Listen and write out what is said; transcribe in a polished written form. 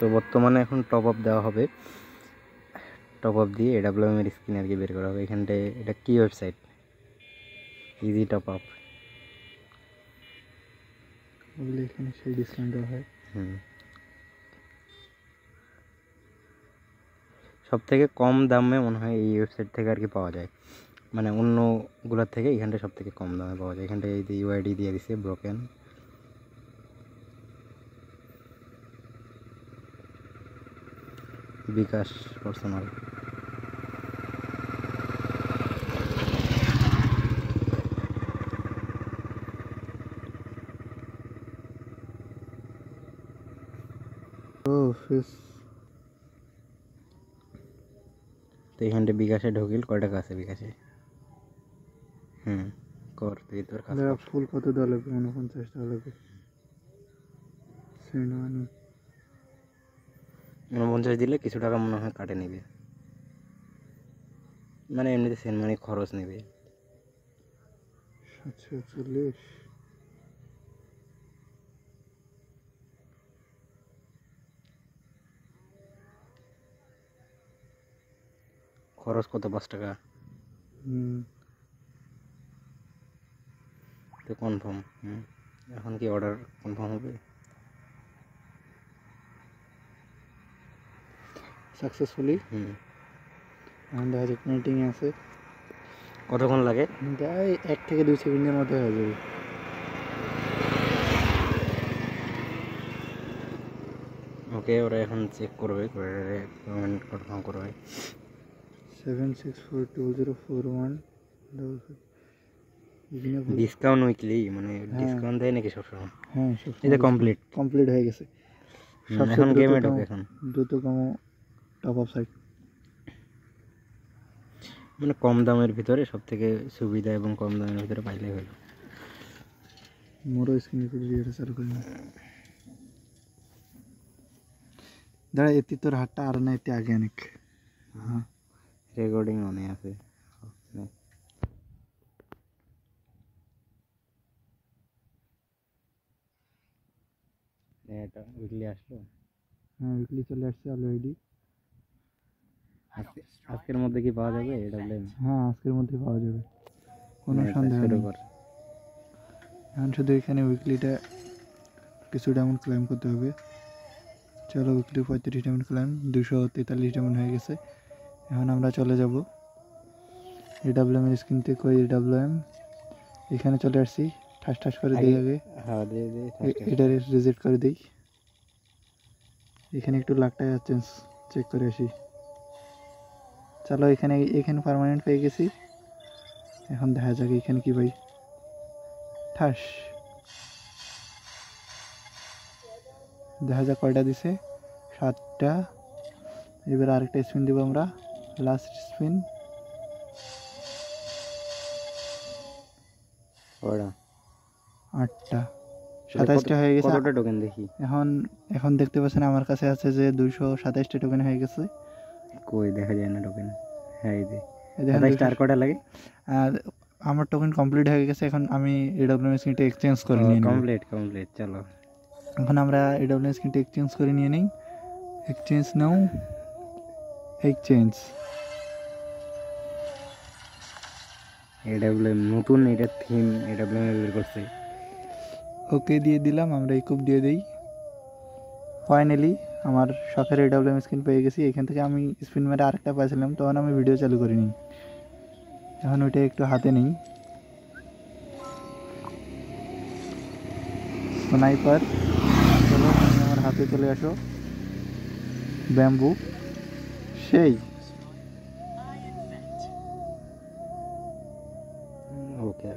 তো বর্তমানে এখন টপ আপ দেওয়া হবে, টপ আপ দিয়ে AWM এর স্ক্রিন আর কি বের করা হবে। এখানটায় এটা কি ওয়েবসাইট, ইজি টপ আপ, এখানে সেই ডিসকাউন্ট দেওয়া হয়। সব থেকে কম দামে মনে হয় এই ওয়েবসাইট থেকে আর কি পাওয়া যায়, মানে অন্যগুলোর থেকে এখানটায় সব থেকে কম দামে পাওয়া যায়। এখানটায় এই যে UID দিয়ে দিছে ব্রোকেন, বিকাশ পার্সোনাল। তো এখানটা বিকাশে ঢুকিল, কয় টাকা আছে বিকাশে? কর তুই তোর কাজ। ফুল কত দেওয়া লাগবে? 49 টাকা লাগবে। 49 দিলে কিছু টাকা মনে হয় কাটে নেবে, মানে এমনিতে সেন্ড মানি খরচ নেবে। 740। খরচ কত? 5 টাকা। তো কনফার্ম। এখন কি অর্ডার কনফার্ম হবে? সাকসেসফুলি। এখন দেখা যাক মিটিং আছে। কতক্ষণ লাগে? 1 থেকে 2 সেকেন্ডের মধ্যে হয়ে যাবে। ওকে, ওরা এখন চেক করবে, করে পেমেন্ট কনফার্ম করবে। 764204 ডিসকাউন্ট উইকলি, মানে ডিসকাউন্ট দেয় নাকি সবসময়? হ্যাঁ, এটা কমপ্লিট হয়ে গেছে। এখন গেমে ঢোকে। এখন দ্রুততম টপ আপ সাইট, মানে কম দামের ভিতরে সব থেকে সুবিধা এবং কম দামের ভিতরে পাইলেই হলো। মোরো স্ক্রিনে ভিডিওটা চালু করি না। দাঁড়া, এতে তোর হাতটা আর না, এতে আগে অনেক। হ্যাঁ, রেকর্ডিং অনে আছে। এটা উইকলি আসলো। হ্যাঁ, উইকলি চলে আসছে অলরেডি। আজকের মধ্যে কি পাওয়া যাবে এটা? হ্যাঁ, আজকের মধ্যে পাওয়া যাবে, কোনো সন্দেহ নেই। এখন শুধু এখানে উইকলিটা কিছু ডায়মন্ড ক্লেম করতে হবে। চলো, উইকলি 35 ডায়মন্ড ক্লেম, 243 ডায়মন্ড হয়ে গেছে। এখন আমরা চলে যাব AWM এর স্ক্রিন থেকে। AWM এখানে চলে আসছি। ঠাস করে দিই আগে। হ্যাঁ, দিয়ে এটা রিজেক্ট করে দিই। এখানে একটু লাখটা চেক করে আসি। চলো, এখানে পার্মানেন্ট পেয়ে গেছি। এখন দেখা যাক এখানে কি ভাই। ঠাস, দেখা যাক কয়টা দিছে। 7টা। এবার আরেকটা স্পিন দিব আমরা, লাস্ট স্পিন। 8টা। 27টা হয়ে গেছে। কতটা টোকেন দেখি? এখন দেখতে পাচ্ছেন আমার কাছে আছে যে 227টা টোকেন হয়ে গেছে। কই দেখা যায় না টোকেন? হ্যাঁ, এই যে 27টা। আর কয়টা লাগে? আর আমার টোকেন কমপ্লিট হয়ে গেছে। এখন আমি AWM স্ক্রিনটা এক্সচেঞ্জ করে নিয়ে নেব। কমপ্লিট। চলো, এখন আমরা AWM স্ক্রিনটা এক্সচেঞ্জ করে নিয়ে নিই। এক্সচেঞ্জ নাও, এক্সচেঞ্জ। AWM নতুন এটা থিম AWM বের করছে। ওকে দিয়ে দিলাম, আমরা ইকুপ দিয়ে দিই। ফাইনালি আমার শখের AWM স্ক্রিন পেয়ে গেছি। এখান থেকে আমি স্পিন মেরে আরেকটা পাইছিলাম, তখন আমি ভিডিও চালু করিনি। এখন ওইটা একটু হাতে নেই। স্নাইপার, চলো আমার হাতে চলে আসো। ব্যাম্বু, সেই ওকে।